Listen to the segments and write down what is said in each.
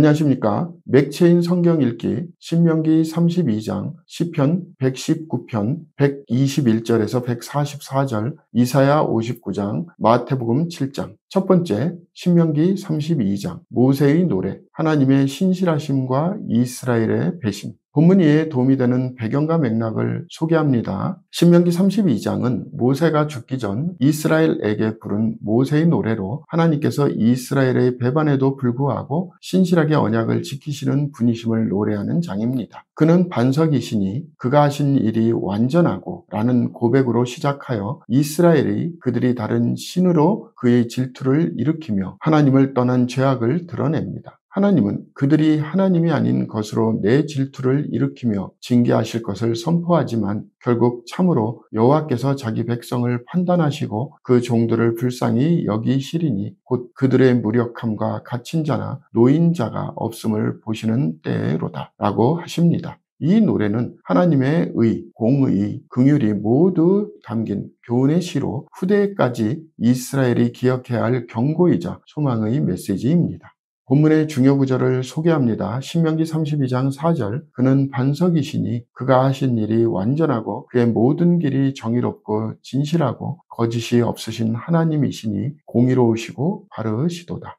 안녕하십니까. 맥체인 성경 읽기 신명기 32장, 시편 119편 121절에서 144절, 이사야 59장, 마태복음 7장. 첫 번째, 신명기 32장, 모세의 노래, 하나님의 신실하심과 이스라엘의 배신. 본문 이해에 도움이 되는 배경과 맥락을 소개합니다. 신명기 32장은 모세가 죽기 전 이스라엘에게 부른 모세의 노래로 하나님께서 이스라엘의 배반에도 불구하고 신실하게 언약을 지키시는 분이심을 노래하는 장입니다. 그는 반석이시니 그가 하신 일이 완전하고 라는 고백으로 시작하여 이스라엘이 그들이 다른 신으로 그의 질투를 일으키며 하나님을 떠난 죄악을 드러냅니다. 하나님은 그들이 하나님이 아닌 것으로 내 질투를 일으키며 징계하실 것을 선포하지만 결국 참으로 여호와께서 자기 백성을 판단하시고 그 종들을 불쌍히 여기시리니 곧 그들의 무력함과 갇힌 자나 노인자가 없음을 보시는 때로다 라고 하십니다. 이 노래는 하나님의 의, 공의, 긍휼이 모두 담긴 교훈의 시로 후대까지 이스라엘이 기억해야 할 경고이자 소망의 메시지입니다. 본문의 중요 구절을 소개합니다. 신명기 32장 4절, 그는 반석이시니 그가 하신 일이 완전하고 그의 모든 길이 정의롭고 진실하고 거짓이 없으신 하나님이시니 공의로우시고 바르시도다.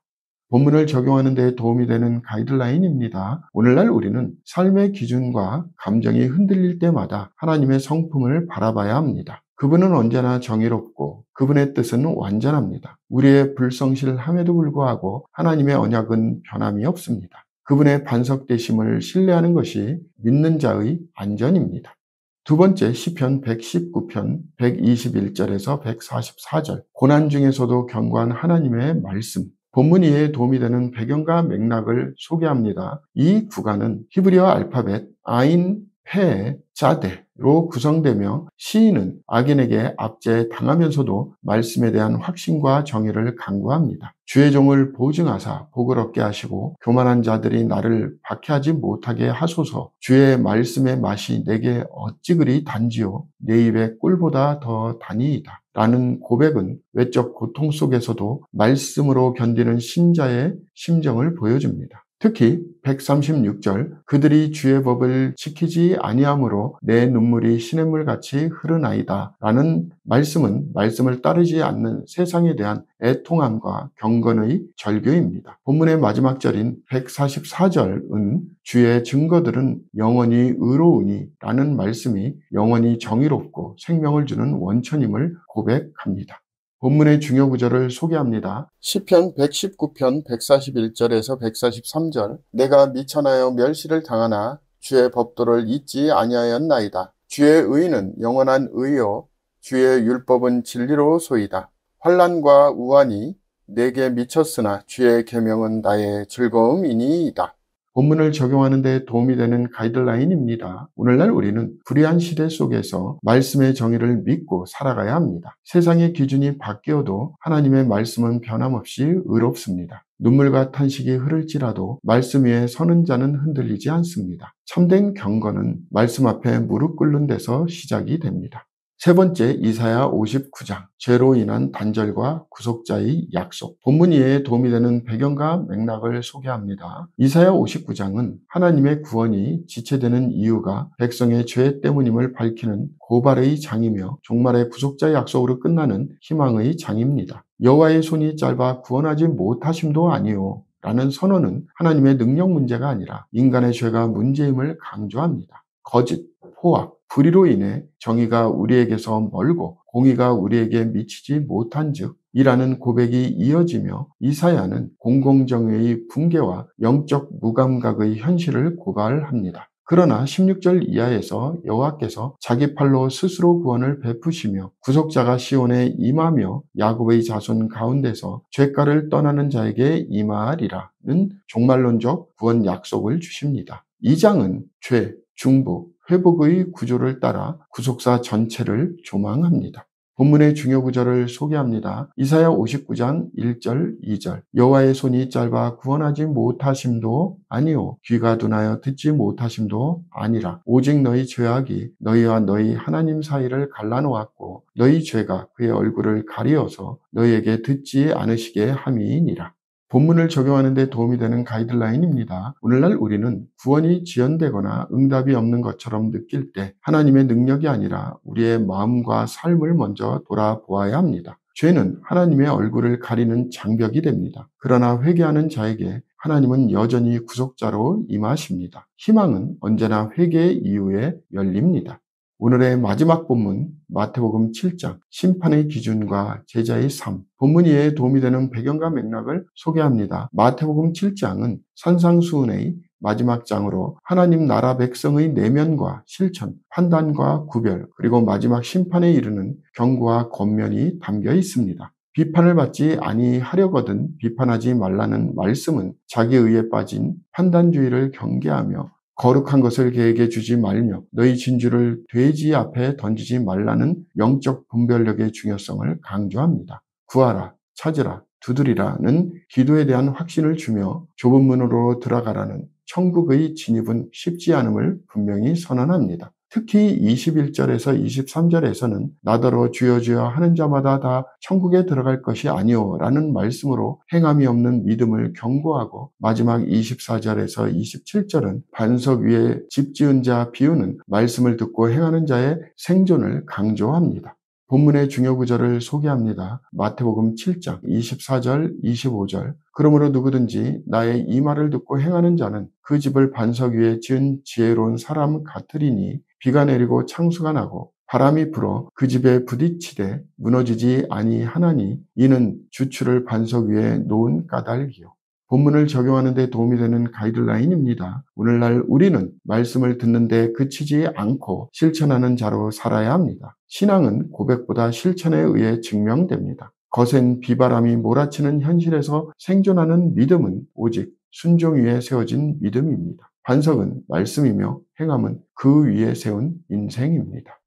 본문을 적용하는 데 도움이 되는 가이드라인입니다. 오늘날 우리는 삶의 기준과 감정이 흔들릴 때마다 하나님의 성품을 바라봐야 합니다. 그분은 언제나 정의롭고 그분의 뜻은 완전합니다. 우리의 불성실함에도 불구하고 하나님의 언약은 변함이 없습니다. 그분의 반석되심을 신뢰하는 것이 믿는 자의 안전입니다. 두 번째, 시편 119편 121절에서 144절, 고난 중에서도 견고한 하나님의 말씀. 본문 이해에 도움이 되는 배경과 맥락을 소개합니다. 이 구간은 히브리어 알파벳 아인, 페, 자데로 구성되며 시인은 악인에게 압제당하면서도 말씀에 대한 확신과 정의를 강구합니다. 주의 종을 보증하사 복을 얻게 하시고 교만한 자들이 나를 박해하지 못하게 하소서. 주의 말씀의 맛이 내게 어찌 그리 단지요 내 입의 꿀보다 더 다니이다 라는 고백은 외적 고통 속에서도 말씀으로 견디는 신자의 심정을 보여줍니다. 특히 136절, 그들이 주의 법을 지키지 아니하므로 내 눈물이 시냇물같이 흐르나이다 라는 말씀은 말씀을 따르지 않는 세상에 대한 애통함과 경건의 절규입니다. 본문의 마지막 절인 144절은 주의 증거들은 영원히 의로우니 라는 말씀이 영원히 정의롭고 생명을 주는 원천임을 고백합니다. 본문의 중요 구절을 소개합니다. 시편 119편 141절에서 143절, 내가 미천하여 멸시를 당하나 주의 법도를 잊지 아니하였나이다. 주의 의는 영원한 의요 주의 율법은 진리로소이다. 환난과 우환이 내게 미쳤으나 주의 계명은 나의 즐거움이니이다. 본문을 적용하는 데 도움이 되는 가이드라인입니다. 오늘날 우리는 불의한 시대 속에서 말씀의 정의를 믿고 살아가야 합니다. 세상의 기준이 바뀌어도 하나님의 말씀은 변함없이 의롭습니다. 눈물과 탄식이 흐를지라도 말씀 위에 서는 자는 흔들리지 않습니다. 참된 경건은 말씀 앞에 무릎 꿇는 데서 시작이 됩니다. 세 번째, 이사야 59장, 죄로 인한 단절과 구속자의 약속. 본문 이해에 도움이 되는 배경과 맥락을 소개합니다. 이사야 59장은 하나님의 구원이 지체되는 이유가 백성의 죄 때문임을 밝히는 고발의 장이며 종말의 구속자의 약속으로 끝나는 희망의 장입니다. 여호와의 손이 짧아 구원하지 못하심도 아니요 라는 선언은 하나님의 능력 문제가 아니라 인간의 죄가 문제임을 강조합니다. 거짓, 포악, 불의로 인해 정의가 우리에게서 멀고 공의가 우리에게 미치지 못한즉 이라는 고백이 이어지며 이사야는 공공정의의 붕괴와 영적 무감각의 현실을 고발합니다. 그러나 16절 이하에서 여호와께서 자기 팔로 스스로 구원을 베푸시며 구속자가 시온에 임하며 야곱의 자손 가운데서 죄가를 떠나는 자에게 임하리라는 종말론적 구원 약속을 주십니다. 이 장은 죄, 중보, 회복의 구조를 따라 구속사 전체를 조망합니다. 본문의 중요 구절을 소개합니다. 이사야 59장 1절 2절, 여호와의 손이 짧아 구원하지 못하심도 아니요 귀가 둔하여 듣지 못하심도 아니라 오직 너희 죄악이 너희와 너희 하나님 사이를 갈라놓았고 너희 죄가 그의 얼굴을 가리어서 너희에게 듣지 않으시게 함이니라. 본문을 적용하는 데 도움이 되는 가이드라인입니다. 오늘날 우리는 구원이 지연되거나 응답이 없는 것처럼 느낄 때 하나님의 능력이 아니라 우리의 마음과 삶을 먼저 돌아보아야 합니다. 죄는 하나님의 얼굴을 가리는 장벽이 됩니다. 그러나 회개하는 자에게 하나님은 여전히 구속자로 임하십니다. 희망은 언제나 회개 이후에 열립니다. 오늘의 마지막 본문 마태복음 7장 심판의 기준과 제자의 삶. 본문 이해에 도움이 되는 배경과 맥락을 소개합니다. 마태복음 7장은 산상수훈의 마지막 장으로 하나님 나라 백성의 내면과 실천, 판단과 구별, 그리고 마지막 심판에 이르는 경고와 권면이 담겨 있습니다. 비판을 받지 아니하려거든 비판하지 말라는 말씀은 자기의에 빠진 판단주의를 경계하며 거룩한 것을 그에게 주지 말며 너희 진주를 돼지 앞에 던지지 말라는 영적 분별력의 중요성을 강조합니다. 구하라, 찾으라, 두드리라는 기도에 대한 확신을 주며 좁은 문으로 들어가라는 천국의 진입은 쉽지 않음을 분명히 선언합니다. 특히 21절에서 23절에서는 나더러 주여 주여 하는 자마다 다 천국에 들어갈 것이 아니오 라는 말씀으로 행함이 없는 믿음을 경고하고 마지막 24절에서 27절은 반석 위에 집 지은 자 비유는 말씀을 듣고 행하는 자의 생존을 강조합니다. 본문의 중요 구절을 소개합니다. 마태복음 7장 24절, 25절. 그러므로 누구든지 나의 이 말을 듣고 행하는 자는 그 집을 반석 위에 지은 지혜로운 사람 같으리니 비가 내리고 창수가 나고 바람이 불어 그 집에 부딪히되 무너지지 아니하나니 이는 주추를 반석 위에 놓은 까닭이요. 본문을 적용하는 데 도움이 되는 가이드라인입니다. 오늘날 우리는 말씀을 듣는데 그치지 않고 실천하는 자로 살아야 합니다. 신앙은 고백보다 실천에 의해 증명됩니다. 거센 비바람이 몰아치는 현실에서 생존하는 믿음은 오직 순종 위에 세워진 믿음입니다. 반석은 말씀이며 행함은 그 위에 세운 인생입니다.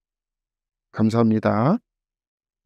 감사합니다.